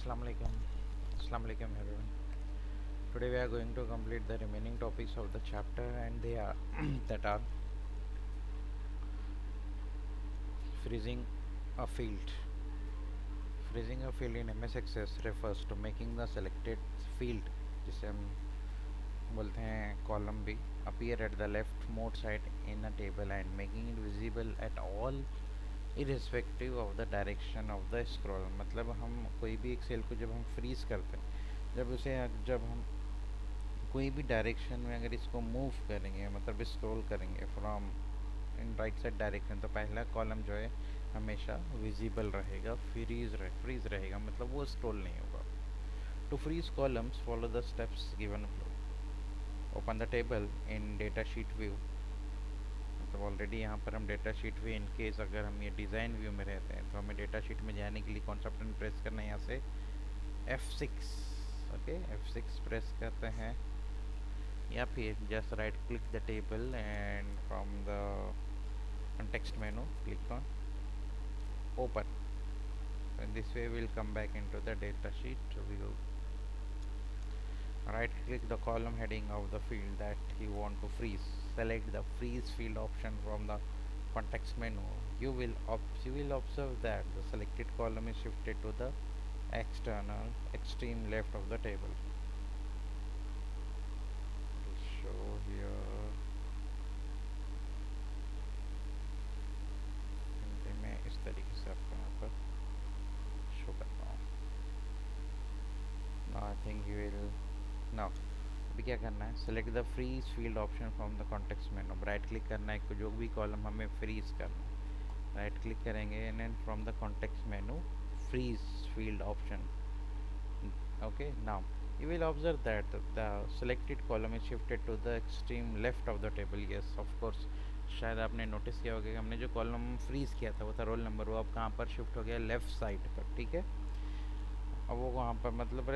Assalamu alaikum everyone. Today we are going to complete the remaining topics of the chapter, and they are that are freezing a field. Freezing a field in MS Access refers to making the selected field, जिसे हम बोलते हैं column भी, appear at the leftmost side in a table and making it visible at all irrespective of the direction of the scroll. मतलब हम कोई भी एक सेल को जब हम फ्रीज करते हैं, जब हम कोई भी डायरेक्शन में अगर इसको मूव करेंगे, मतलब स्क्रॉल करेंगे from in right side direction, तो पहला कॉलम जो है हमेशा विजिबल रहेगा, फ्रीज रहेगा, मतलब वो स्क्रॉल नहीं होगा. To freeze columns follow the steps given below. Open the table in data sheet view. मतलब ऑलरेडी यहाँ पर हम data sheet view, in case अगर हम ये डिज़ाइन व्यू में रहते हैं तो हमें डेटा शीट में जाने के लिए कौन सा बटन प्रेस करना है, यहाँ से F6. ओके, F6 प्रेस करते हैं, या फिर just right click the table and from the context menu click on open. In this way we'll come back into the data sheet view. Right click the column heading of the field that you want to freeze. Select the freeze field option from the context menu. You will observe that the selected column is shifted to the extreme left of the table. Show here. मैं इस तरीके से आपको यहाँ पर show करता हूँ. Now I think you will. Now अभी क्या करना है, select the freeze field option from the context menu. Right click करना है, जो भी कॉलम हमें फ्रीज करना है राइट क्लिक करेंगे and from the context menu freeze field option. Okay, now you will observe that the selected column is shifted to the extreme left of the table. Yes, of course, शायद आपने notice किया होगा कि हमने जो column freeze किया था वो था रोल नंबर, वो अब कहाँ पर शिफ्ट हो गया, लेफ़्ट साइड पर. ठीक है, अब वो वहाँ पर मतलब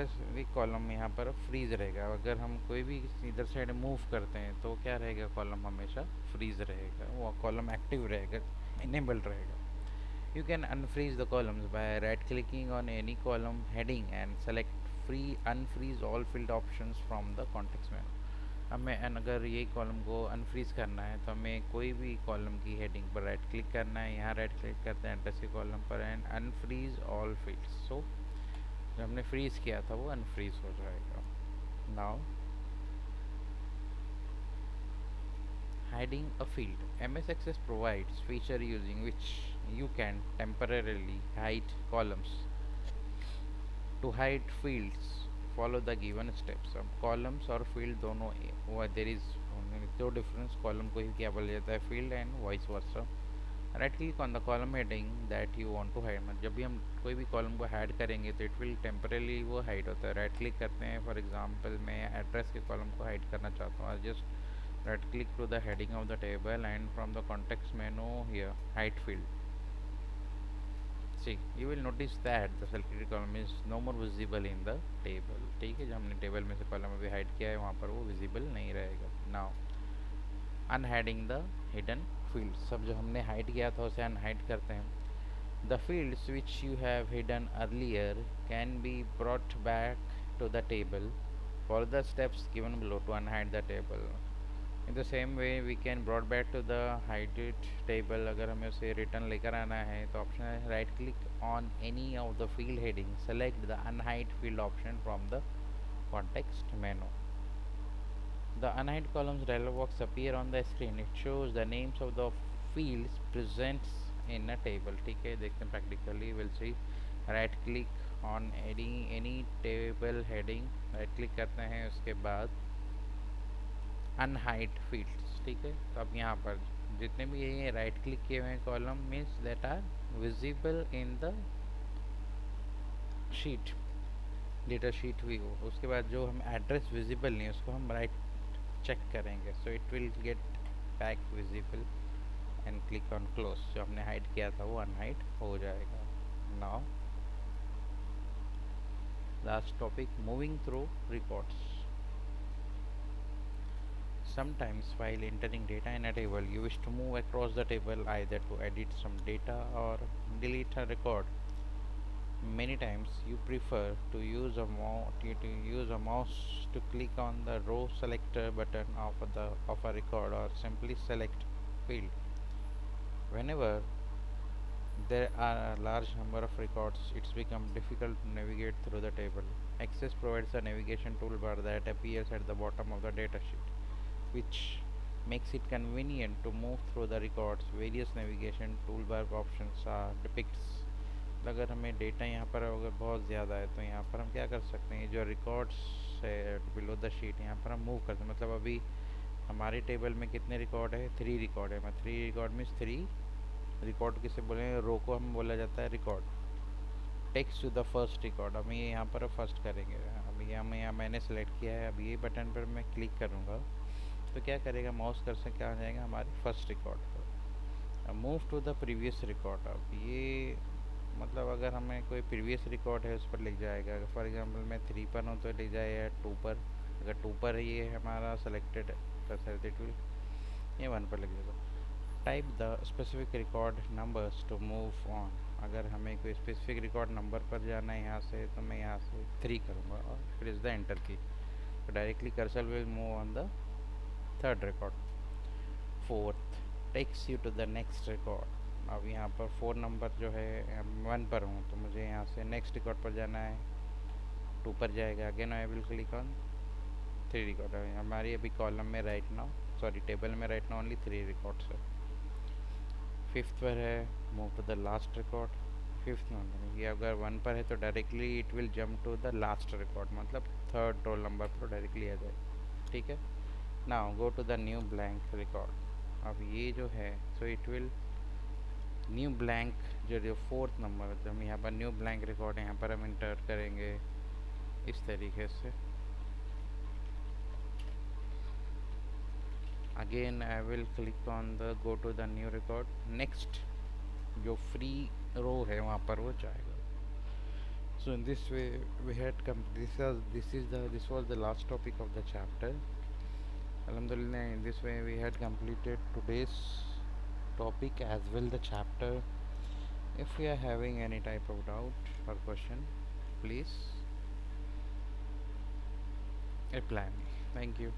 कॉलम यहाँ पर फ्रीज रहेगा. अगर हम कोई भी इधर साइड मूव करते हैं तो क्या रहेगा, कॉलम हमेशा फ्रीज रहेगा, वो कॉलम एक्टिव रहेगा, इनेबल रहेगा. You can unfreeze the columns by right clicking on any column heading and select unfreeze all field options from the context menu. हमें अगर ये कॉलम को अनफ्रीज करना है तो हमें कोई भी कॉलम की हेडिंग पर राइट क्लिक करना है. यहाँ राइट क्लिक करते हैं एड्रेस के कॉलम पर एंड अनफ्रीज ऑल फील्ड्स. सो जो हमने फ्रीज किया था वो अनफ्रीज हो जाएगा. Now hiding a field. MS Access provides feature using which you can temporarily hide columns. To hide fields, follow the given steps. अब columns और field दोनों there is no difference. column को ही क्या बोला जाता है, field, and vice versa. Right click on the column heading that you want to hide. मतलब जब भी हम कोई भी कॉलम को हाइड करेंगे तो इट विल टेम्परेली वो हाइड होता है. राइट क्लिक करते हैं, फॉर एग्जांपल मैं एड्रेस के कॉलम को हाइड करना चाहता हूँ. Just right click to the heading of the table and from the context menu here hide field. See you will notice that the selected column is no more visible in the table. ठीक है, जो हमने table में से column अभी hide किया है वहाँ पर वो विजिबल नहीं रहेगा. Now unhiding the hidden field. सब जो हमने हाइड किया था उसे अनहाइड करते हैं. The fields which you have hidden earlier can be brought back to the table. Follow the steps given below to unhide the table. In the same way we can brought back to the hided table. अगर हमें उसे return लेकर आना है तो option है right click on any of the field heading, select the unhide field option from the context menu. The unhide columns dialog box appear on the screen. It shows the names of the fields present in a table. ठीक है, देखते हैं practically. We'll see. Right click on any table heading. Right click करते हैं, उसके बाद unhide fields. ठीक है, तो अब यहाँ पर जितने भी ये राइट क्लिक किए हुए column means that are visible in the sheet, data sheet view. उसके बाद जो हम एड्रेस विजिबल नहीं है उसको हम राइट चेक करेंगे. So it will get back visible and click on close. जो हमने हाइड किया था वो अनहाइड हो जाएगा. Now last topic, moving through records. Sometimes while entering data in a table you wish to move across the table either to edit some data or delete a record. Many times you prefer to use a mouse to click on the row selector button of a record or simply select field. Whenever there are a large number of records, it's become difficult to navigate through the table. Access provides a navigation toolbar that appears at the bottom of the datasheet, which makes it convenient to move through the records. Various navigation toolbar options are depicts. अगर हमें data यहाँ पर अगर बहुत ज़्यादा है तो यहाँ पर हम क्या कर सकते हैं, जो रिकॉर्ड्स है बिलो द शीट यहाँ पर हम मूव कर सकते हैं. मतलब अभी हमारे टेबल में कितने रिकॉर्ड है, 3 रिकॉर्ड है. मैं 3 रिकॉर्ड मीन्स 3 रिकॉर्ड किसे बोले, रो को हम बोला जाता है record. Text to the first record, हम ये यहाँ पर फर्स्ट करेंगे. अभी यहाँ मैंने सेलेक्ट किया है. अब ये बटन पर मैं क्लिक करूँगा तो क्या करेगा, माउस कर से क्या हो जाएगा हमारे फर्स्ट रिकॉर्ड पर. Move to the previous record, अब ये मतलब अगर हमें कोई प्रीवियस रिकॉर्ड है उस पर लिख जाएगा. अगर फॉर एग्जांपल मैं 3 पर हूँ तो लिख जाएगा 2 पर. अगर 2 पर ये हमारा सेलेक्टेड इट विल ये 1 पर लिख देगा. Type the specific record numbers to move on, अगर हमें कोई स्पेसिफिक रिकॉर्ड नंबर पर जाना है यहाँ से तो मैं यहाँ से 3 करूँगा और फिर इज़ द एंटर की. तो directly cursor will move on the third record. Fourth takes you to the next record. अब यहाँ पर 4 नंबर जो है 1 पर हूँ तो मुझे यहाँ से नेक्स्ट रिकॉर्ड पर जाना है. 2 पर जाएगा. Again I will click on 3 record. हमारी अभी कॉलम में राइट नाउ टेबल में राइट नाउ ओनली 3 रिकॉर्ड्स है. 5th पर है, move to the last record. 5th number ये अगर 1 पर है तो directly it will jump to the last record, मतलब थर्ड रोल नंबर पर डायरेक्टली आ जाए. ठीक है. Now go to the new blank record. अब ये जो है so it will new blank जो 4th नंबर, तो हम यहाँ पर न्यू ब्लैंक रिकॉर्ड यहाँ पर हम इंटर करेंगे इस तरीके से. Again I will click on the go to the new record. Next जो फ्री रो है वहाँ पर वो जाएगा. So in this way we had this was the last topic of the chapter. Alhamdulillah, in this way we had completed today's topic as well the chapter. If you are having any type of doubt or question, please reply me. Thank you.